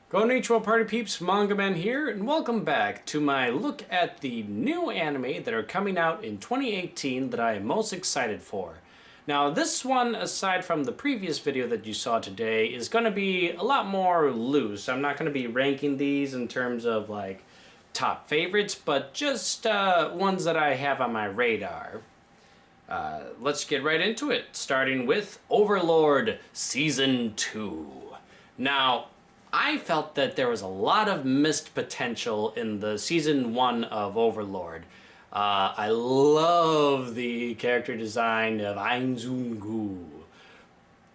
Konnichiwa party peeps, MangaMan here, and welcome back to my look at the new anime that are coming out in 2018 that I am most excited for. Now this one, aside from the previous video that you saw today, is going to be a lot more loose. I'm not going to be ranking these in terms of like top favorites, but just ones that I have on my radar. Let's get right into it, starting with Overlord Season 2. Now, I felt that there was a lot of missed potential in the Season 1 of Overlord. I love the character design of Ainzun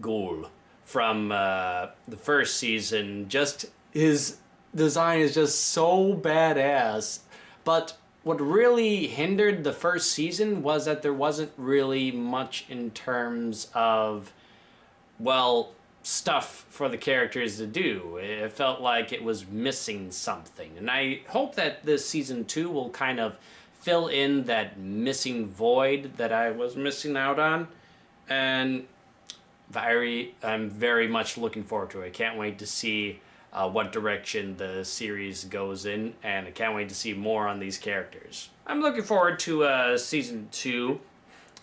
Gul from the first season. Just his design is just so badass. But what really hindered the first season was that there wasn't really much in terms of, well, stuff for the characters to do. It felt like it was missing something. And I hope that this season 2 will kind of fill in that missing void that I was missing out on. And I'm very much looking forward to it. I can't wait to see what direction the series goes in, and I can't wait to see more on these characters. I'm looking forward to season 2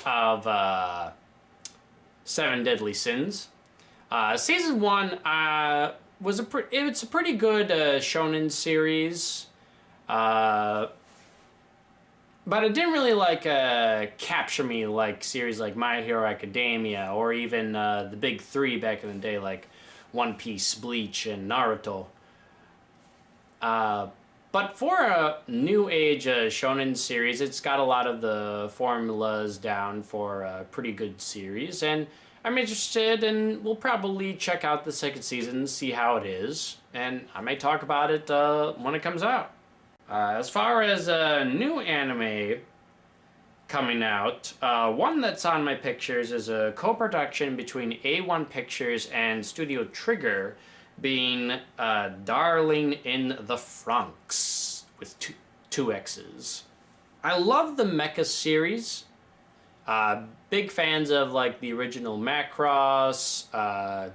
of Seven Deadly Sins. Season 1 it's a pretty good shonen series, but it didn't really like capture me like series like My Hero Academia or even the big three back in the day like One Piece, Bleach, and Naruto. But for a new age shonen series, it's got a lot of the formulas down for a pretty good series, and I'm interested, and we'll probably check out the second season, see how it is, and I may talk about it when it comes out. As far as a new anime coming out, one that's on my pictures is a co-production between A1 Pictures and Studio Trigger, being Darling in the Franxx, with two X's. I love the mecha series. Big fans of like the original Macross,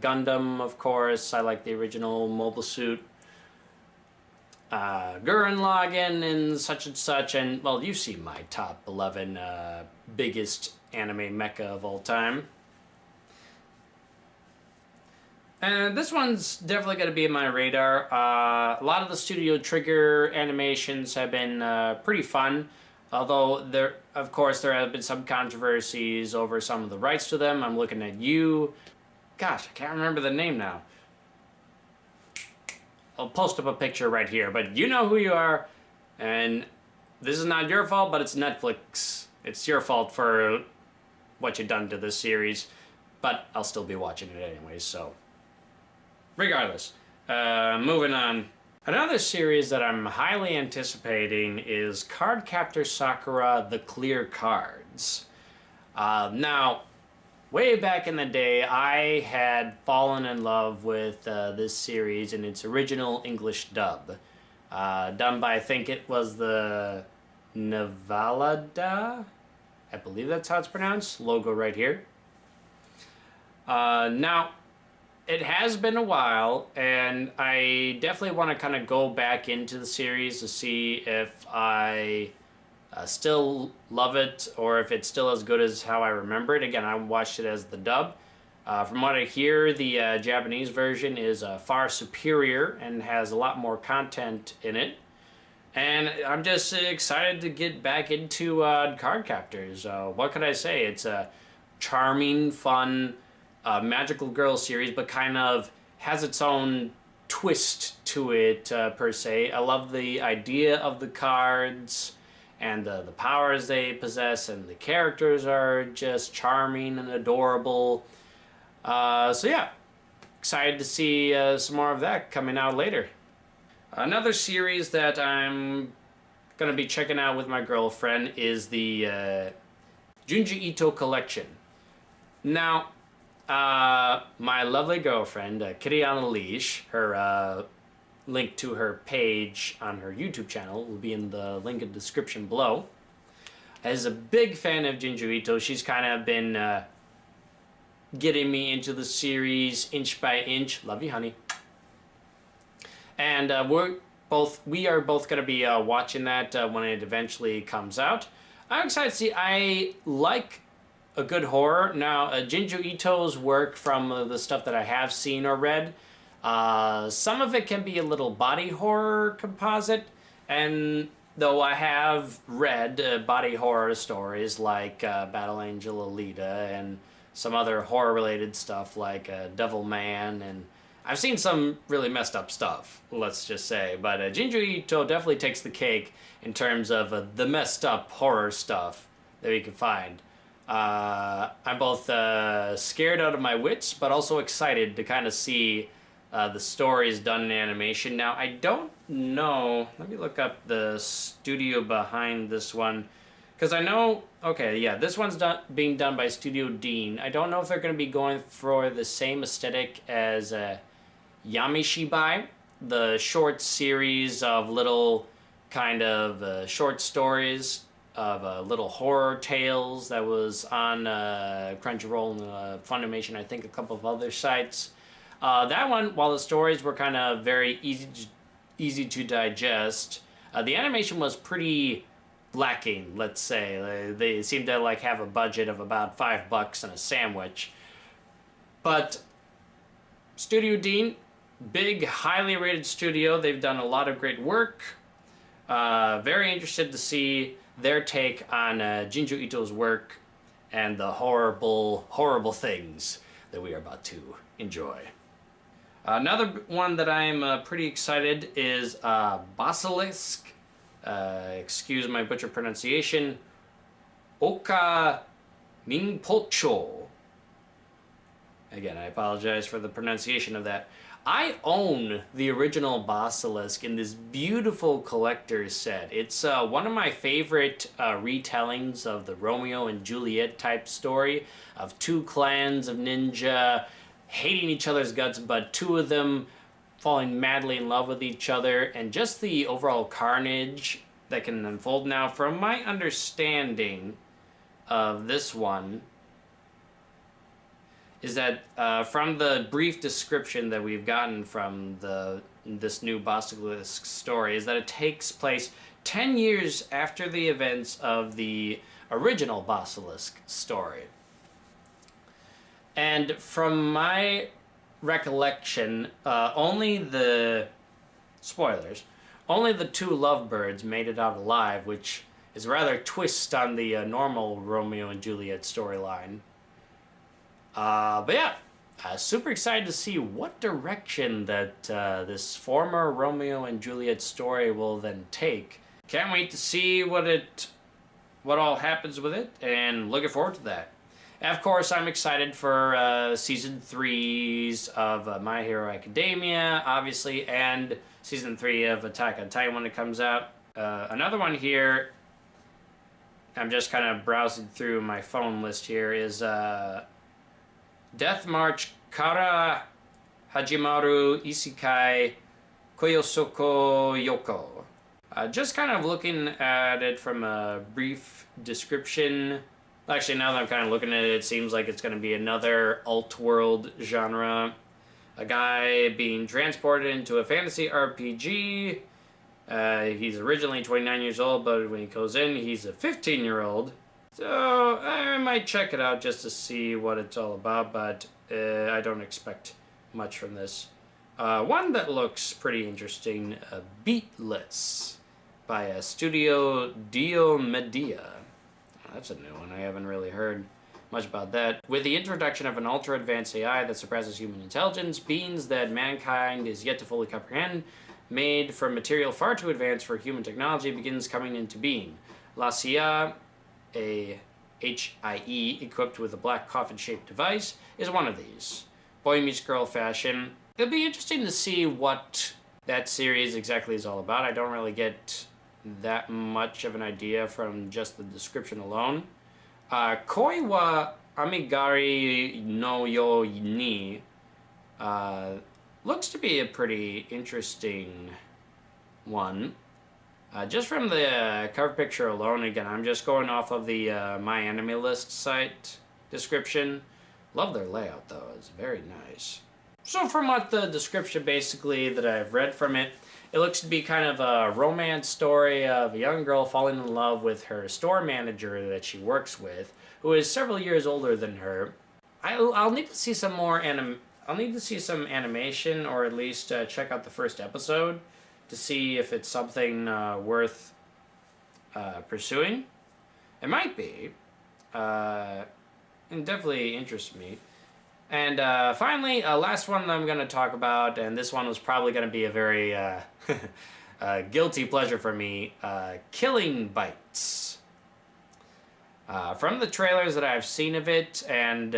Gundam, of course. I like the original Mobile Suit, Gurren Lagann, and such. And well, you see my top 11 biggest anime mecha of all time. And this one's definitely going to be in my radar. A lot of the Studio Trigger animations have been pretty fun. Although, of course, there have been some controversies over some of the rights to them. I'm looking at you. Gosh, I can't remember the name now. I'll post up a picture right here, but you know who you are. And this is not your fault, but it's Netflix. It's your fault for what you've done to this series. But I'll still be watching it anyway, so. Regardless, moving on. Another series that I'm highly anticipating is Cardcaptor Sakura: The Clear Cards. Now, way back in the day, I had fallen in love with this series in its original English dub. Done by, I think it was the Navalada? I believe that's how it's pronounced. Logo right here. Now, it has been a while, and I definitely want to kind of go back into the series to see if I still love it or if it's still as good as how I remember it. Again, I watched it as the dub. From what I hear, the Japanese version is far superior and has a lot more content in it. And I'm just excited to get back into Cardcaptors. What could I say? It's a charming, fun, magical girl series, but kind of has its own twist to it, per se. I love the idea of the cards and the powers they possess, and the characters are just charming and adorable. So yeah, excited to see some more of that coming out later. Another series that I'm going to be checking out with my girlfriend is the Junji Ito collection. Now, my lovely girlfriend, Kittieonaleash, her link to her page on her YouTube channel will be in the link in the description below, is a big fan of Junji Ito. She's kind of been getting me into the series inch by inch. Love you, honey. and we are both going to be watching that when it eventually comes out. I'm excited to see. I like a good horror. Now, Junji Ito's work from the stuff that I have seen or read, some of it can be a little body horror composite, and though I have read body horror stories like Battle Angel Alita and some other horror-related stuff like Devil Man, and I've seen some really messed up stuff, let's just say. But Junji Ito definitely takes the cake in terms of the messed up horror stuff that we can find. I'm both scared out of my wits, but also excited to kind of see the stories done in animation. Now, I don't know. Let me look up the studio behind this one. Because I know, okay, yeah, this one's being done by Studio Dean. I don't know if they're going to be going for the same aesthetic as Yamishibai, the short series of little kind of short stories of little horror tales that was on Crunchyroll and Funimation, I think a couple of other sites. That one, while the stories were kind of very easy to digest, the animation was pretty lacking, let's say. They seemed to like have a budget of about $5 and a sandwich. But Studio Dean, big, highly rated studio. They've done a lot of great work. Very interested to see their take on Junji Ito's work and the horrible, horrible things that we are about to enjoy. Another one that I'm pretty excited is Basilisk. Excuse my butcher pronunciation. Oka Ninpocho. Again, I apologize for the pronunciation of that. I own the original Basilisk in this beautiful collector's set. It's one of my favorite retellings of the Romeo and Juliet type story of two clans of ninja hating each other's guts, but two of them falling madly in love with each other, and just the overall carnage that can unfold. Now, from my understanding of this one, is that from the brief description that we've gotten from this new Basilisk story, is that it takes place 10 years after the events of the original Basilisk story. And from my recollection, only the two lovebirds made it out alive, which is a rather twist on the normal Romeo and Juliet storyline. But yeah, super excited to see what direction that this former Romeo and Juliet story will then take. Can't wait to see what all happens with it, and looking forward to that. And of course, I'm excited for Season 3s of My Hero Academia, obviously, and Season 3 of Attack on Titan when it comes out. Another one here, I'm just kind of browsing through my phone list here, is Death March Kara Hajimaru Isekai Koyosoko Yoko. Just kind of looking at it from a brief description. Actually, now that I'm kind of looking at it, it seems like it's going to be another alt-world genre. A guy being transported into a fantasy RPG. He's originally 29 years old, but when he goes in, he's a 15-year-old. So I might check it out just to see what it's all about, but I don't expect much from this. One that looks pretty interesting, Beatless, by Studio Dio Media. That's a new one. I haven't really heard much about that. With the introduction of an ultra-advanced AI that surpasses human intelligence, beings that mankind is yet to fully comprehend, made from material far too advanced for human technology, begins coming into being. La Cia, a HIE equipped with a black coffin-shaped device, is one of these. Boy meets girl fashion. It'll be interesting to see what that series exactly is all about. I don't really get that much of an idea from just the description alone. Koi wa Amigari no yo ni looks to be a pretty interesting one. Just from the cover picture alone, again, I'm just going off of the My Anime List site description. Love their layout, though. It's very nice. So from what the description basically that I've read from it, it looks to be kind of a romance story of a young girl falling in love with her store manager that she works with, who is several years older than her. I'll need to see some more I'll need to see some animation, or at least check out the first episode to see if it's something worth pursuing. It might be. It definitely interests me. And finally, last one I'm going to talk about, and this one was probably going to be a very guilty pleasure for me, Killing Bites. From the trailers that I've seen of it and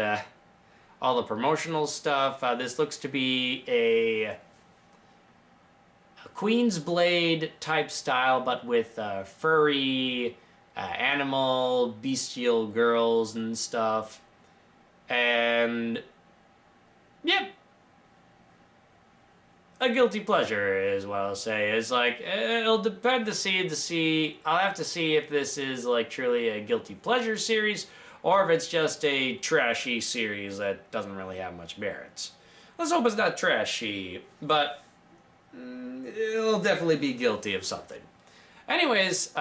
all the promotional stuff, this looks to be a Queen's Blade type style, but with furry animal, bestial girls and stuff. And yeah, a guilty pleasure is what I'll say. It's like, it'll depend to see. I'll have to see if this is like truly a guilty pleasure series, or if it's just a trashy series that doesn't really have much merits. Let's hope it's not trashy, but it'll definitely be guilty of something. Anyways,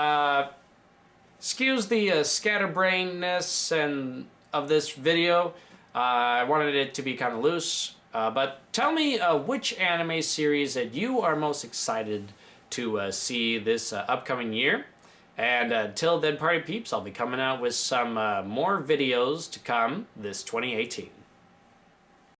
excuse the scatterbrainness and of this video. I wanted it to be kind of loose, but tell me which anime series that you are most excited to see this upcoming year. And until then, party peeps, I'll be coming out with some more videos to come this 2018.